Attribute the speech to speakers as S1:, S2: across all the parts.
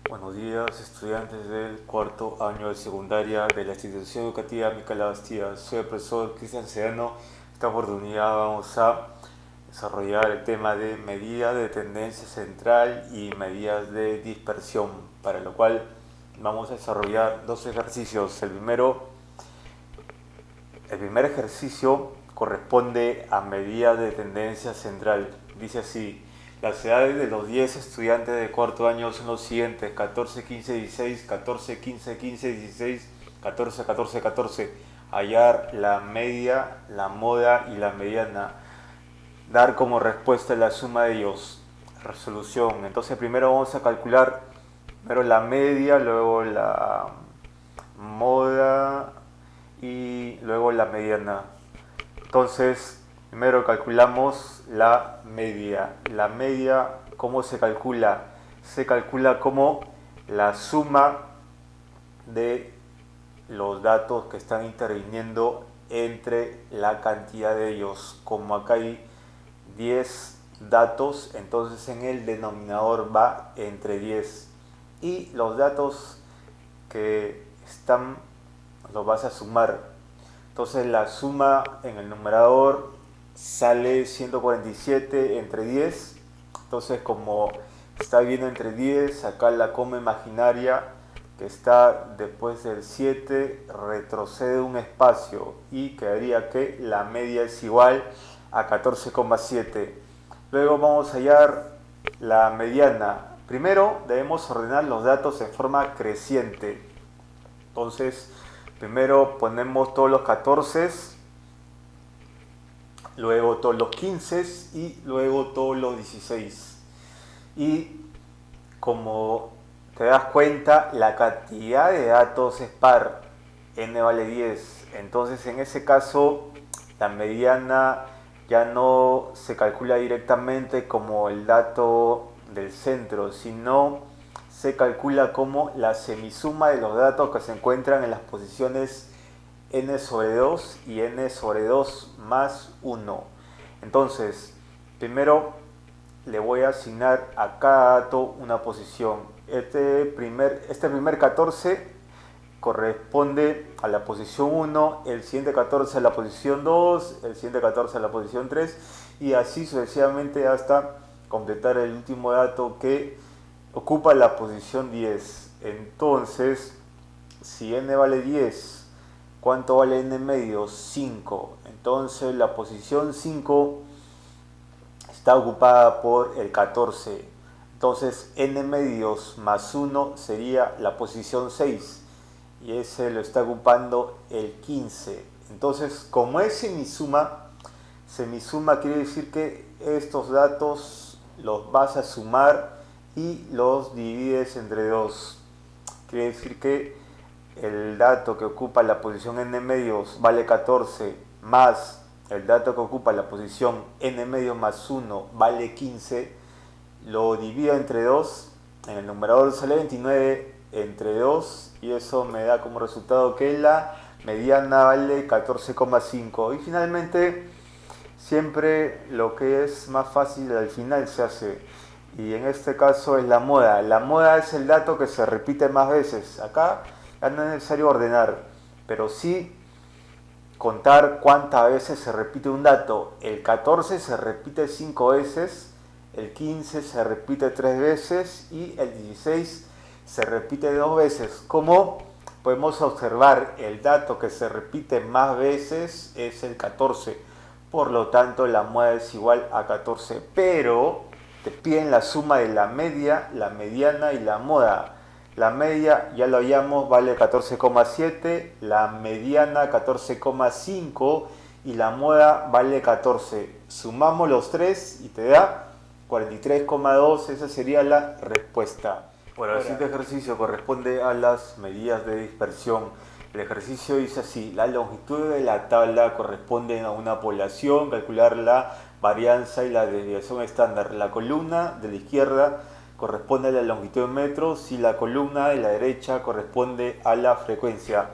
S1: Buenos días, estudiantes del cuarto año de secundaria de la institución educativa Micaela Bastida. Soy el profesor Cristian Sedano. Esta oportunidad vamos a desarrollar el tema de medidas de tendencia central y medidas de dispersión, para lo cual vamos a desarrollar dos ejercicios. El primer ejercicio corresponde a medidas de tendencia central. Dice así: las edades de los 10 estudiantes de cuarto año son los siguientes: 14, 15, 16, 14, 15, 15, 16, 14, 14, 14. Hallar la media, la moda y la mediana. Dar como respuesta la suma de ellos. Resolución. Entonces primero vamos a calcular primero la media, luego la moda y luego la mediana. Entonces, primero calculamos la media. La media, ¿cómo se calcula? Se calcula como la suma de los datos que están interviniendo entre la cantidad de ellos. Como acá hay 10 datos, entonces en el denominador va entre 10. Y los datos que están los vas a sumar. Entonces la suma en el numerador sale 147 entre 10. Entonces como está bien entre 10, acá la coma imaginaria que está después del 7 retrocede un espacio y quedaría que la media es igual a 14,7. Luego vamos a hallar la mediana. Primero debemos ordenar los datos en forma creciente. Entonces primero ponemos todos los 14, luego todos los 15 y luego todos los 16. Y como te das cuenta, la cantidad de datos es par, n vale 10. Entonces en ese caso la mediana ya no se calcula directamente como el dato del centro, sino se calcula como la semisuma de los datos que se encuentran en las posiciones n sobre 2 y n sobre 2 más 1. Entonces, primero le voy a asignar a cada dato una posición. Este primer 14 corresponde a la posición 1, el siguiente 14 a la posición 2, el siguiente 14 a la posición 3 y así sucesivamente hasta completar el último dato que ocupa la posición 10. Entonces, si n vale 10, ¿cuánto vale n medio? 5. Entonces la posición 5 está ocupada por el 14. Entonces n medios más 1 sería la posición 6 y ese lo está ocupando el 15. Entonces, como es semisuma quiere decir que estos datos los vas a sumar y los divides entre 2. Quiere decir que el dato que ocupa la posición n medios vale 14 más el dato que ocupa la posición n medios más 1 vale 15. Lo divido entre 2, en el numerador sale 29 entre 2 y eso me da como resultado que la mediana vale 14,5. Y finalmente siempre lo que es más fácil al final se hace, y en este caso es la moda. La moda es el dato que se repite más veces. Acá ya no es necesario ordenar, pero sí contar cuántas veces se repite un dato. El 14 se repite 5 veces, el 15 se repite 3 veces y el 16 se repite 2 veces. Como podemos observar, el dato que se repite más veces es el 14. Por lo tanto, la moda es igual a 14. Pero te piden la suma de la media, la mediana y la moda. La media, ya lo hallamos, vale 14,7, la mediana 14,5 y la moda vale 14. Sumamos los tres y te da 43,2. Esa sería la respuesta. Bueno, el siguiente ejercicio corresponde a las medidas de dispersión. El ejercicio dice así: la longitud de la tabla corresponde a una población, calcular la varianza y la desviación estándar. La columna de la izquierda corresponde a la longitud en metros y la columna de la derecha corresponde a la frecuencia.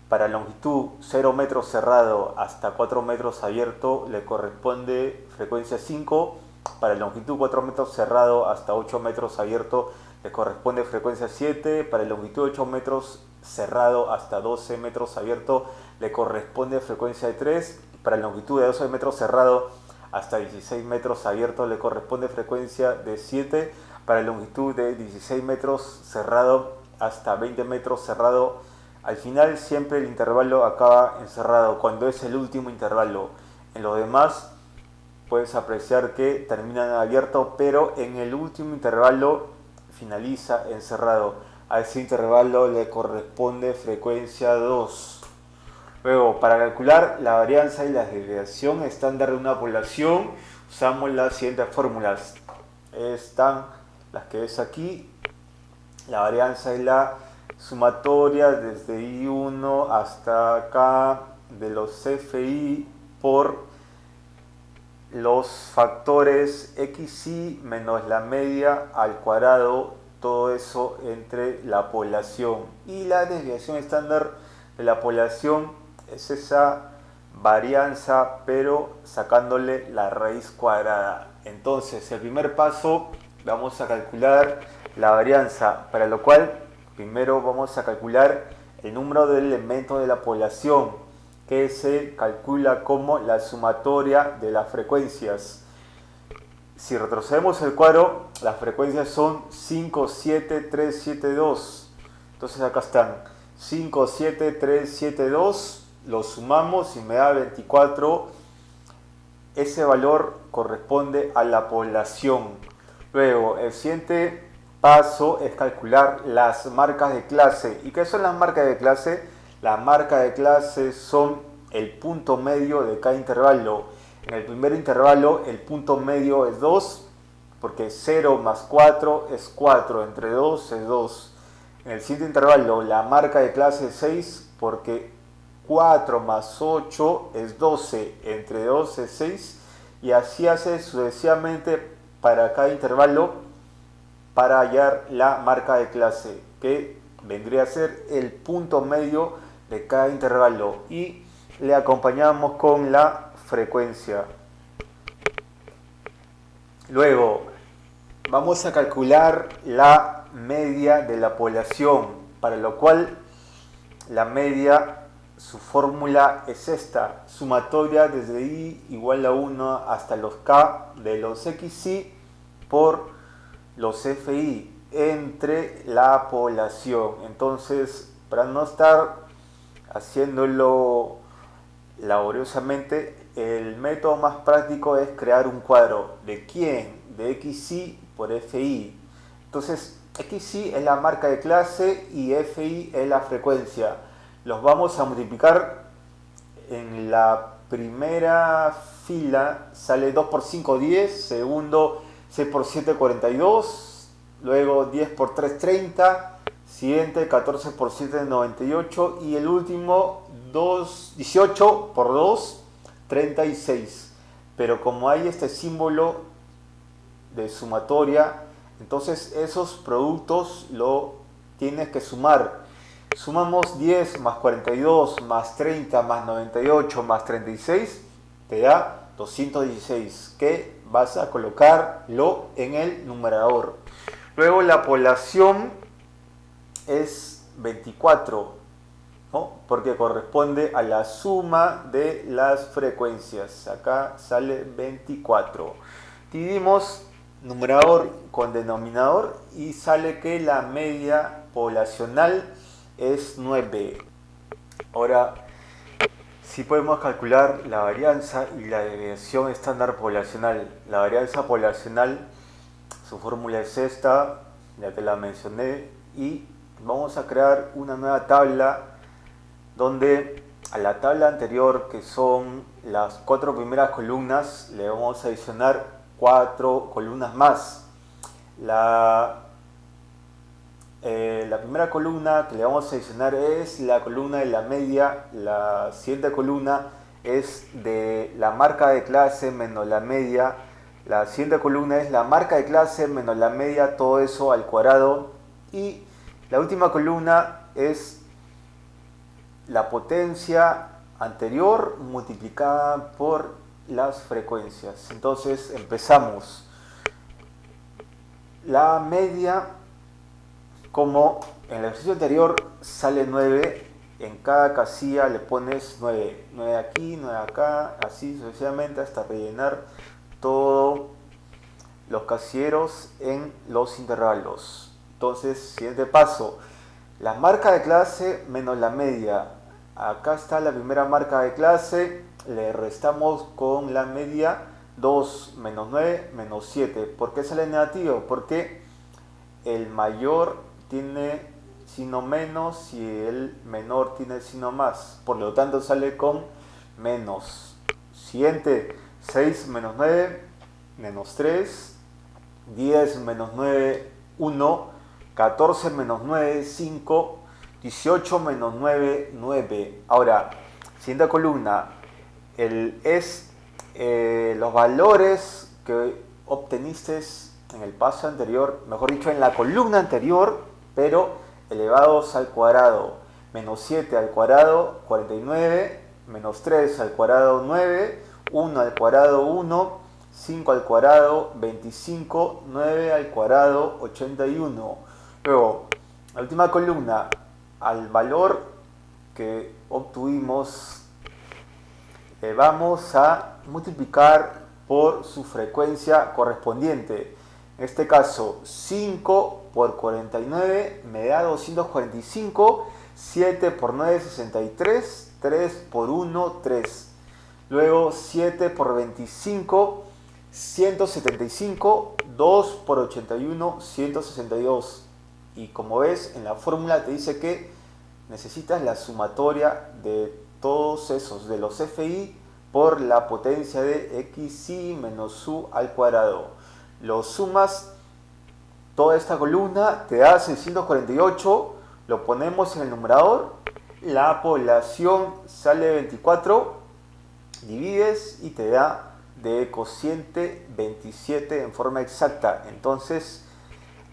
S1: Para longitud 0 metros cerrado hasta 4 metros abierto le corresponde frecuencia 5. Para longitud 4 metros cerrado hasta 8 metros abierto le corresponde frecuencia 7, para el longitud de 8 metros cerrado hasta 12 metros abierto le corresponde frecuencia de 3, para la longitud de 12 metros cerrado hasta 16 metros abierto le corresponde frecuencia de 7, para la longitud de 16 metros cerrado hasta 20 metros cerrado. Al final siempre el intervalo acaba en cerrado cuando es el último intervalo. En los demás puedes apreciar que terminan en abierto, pero en el último intervalo finaliza en cerrado. A ese intervalo le corresponde frecuencia 2. Luego, para calcular la varianza y la desviación estándar de una población, usamos las siguientes fórmulas. Están las que ves aquí. La varianza y la sumatoria desde I1 hasta acá de los CFI por los factores XI menos la media al cuadrado, todo eso entre la población. Y la desviación estándar de la población es esa varianza, pero sacándole la raíz cuadrada. Entonces, el primer paso, vamos a calcular la varianza, para lo cual primero vamos a calcular el número de elementos de la población, que se calcula como la sumatoria de las frecuencias. Si retrocedemos el cuadro, las frecuencias son 5, 7, 3, 7, 2. Entonces acá están 5, 7, 3, 7, 2. Lo sumamos y me da 24. Ese valor corresponde a la población. Luego, el siguiente paso es calcular las marcas de clase. ¿Y qué son las marcas de clase? Las marcas de clase son el punto medio de cada intervalo. En el primer intervalo el punto medio es 2, porque 0 más 4 es 4, entre 2 es 2. En el siguiente intervalo la marca de clase es 6, porque 4 más 8 es 12, entre 2 es 6, y así hace sucesivamente para cada intervalo para hallar la marca de clase, que vendría a ser el punto medio de cada intervalo, y le acompañamos con la frecuencia. Luego vamos a calcular la media de la población, para lo cual la media, su fórmula es esta: sumatoria desde I igual a 1 hasta los K de los XI por los FI entre la población. Entonces, para no estar haciéndolo laboriosamente, el método más práctico es crear un cuadro. ¿De quién? De XI por FI. Entonces, XI es la marca de clase y FI es la frecuencia. Los vamos a multiplicar. En la primera fila sale 2 por 5, 10. Segundo, 6 por 7, 42. Luego 10 por 3, 30. Siguiente, 14 por 7, 98. Y el último, 18 por 2, 36. Pero como hay este símbolo de sumatoria, entonces esos productos lo tienes que sumar. Sumamos 10 más 42 más 30 más 98 más 36, te da 216, que vas a colocarlo en el numerador. Luego la población es 24, ¿no? Porque corresponde a la suma de las frecuencias. Acá sale 24. Dividimos numerador con denominador y sale que la media poblacional es 9. Ahora, si podemos calcular la varianza y la desviación estándar poblacional. La varianza poblacional, su fórmula es esta, ya te la mencioné, y vamos a crear una nueva tabla donde a la tabla anterior, que son las 4 primeras columnas, le vamos a adicionar 4 columnas más. La primera columna que le vamos a adicionar es la columna de la media. La siguiente columna es de la marca de clase menos la media. La siguiente columna es la marca de clase menos la media, todo eso al cuadrado. Y la última columna es la potencia anterior multiplicada por las frecuencias. Entonces empezamos. La media como en el ejercicio anterior sale 9, en cada casilla le pones 9, 9 aquí, 9 acá, así sucesivamente hasta rellenar todos los casilleros en los intervalos. Entonces, siguiente paso, la marca de clase menos la media. Acá está la primera marca de clase, le restamos con la media 2 menos 9 menos 7. ¿Por qué sale negativo? Porque el mayor tiene signo menos y el menor tiene signo más. Por lo tanto sale con menos. Siguiente, 6 menos 9 menos 3. 10 menos 9, 1. 14 menos 9, 5. 18 menos 9, 9. Ahora, siguiente columna, los valores que obteniste en el paso anterior, mejor dicho, en la columna anterior, pero elevados al cuadrado. Menos 7 al cuadrado, 49. Menos 3 al cuadrado, 9. 1 al cuadrado, 1. 5 al cuadrado, 25. 9 al cuadrado, 81. Luego, la última columna, al valor que obtuvimos, vamos a multiplicar por su frecuencia correspondiente. En este caso, 5 por 49 me da 245, 7 por 9, 63, 3 por 1, 3. Luego 7 por 25, 175, 2 por 81, 162. Y como ves, en la fórmula te dice que necesitas la sumatoria de todos esos, de los FI por la potencia de xi menos u al cuadrado. Lo sumas toda esta columna, te da 648, lo ponemos en el numerador, la población sale 24, divides y te da de cociente 27 en forma exacta. Entonces,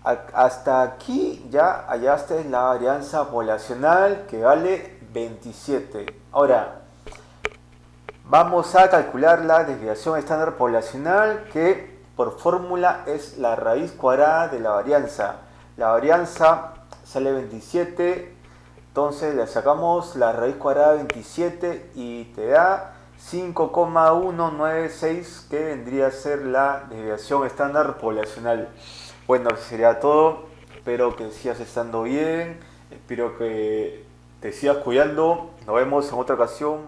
S1: hasta aquí ya hallaste la varianza poblacional que vale 27. Ahora, vamos a calcular la desviación estándar poblacional, que por fórmula es la raíz cuadrada de la varianza. La varianza sale 27, entonces le sacamos la raíz cuadrada de 27 y te da 5,196, que vendría a ser la desviación estándar poblacional. Bueno, eso sería todo. Espero que sigas estando bien. Espero que te sigas cuidando. Nos vemos en otra ocasión.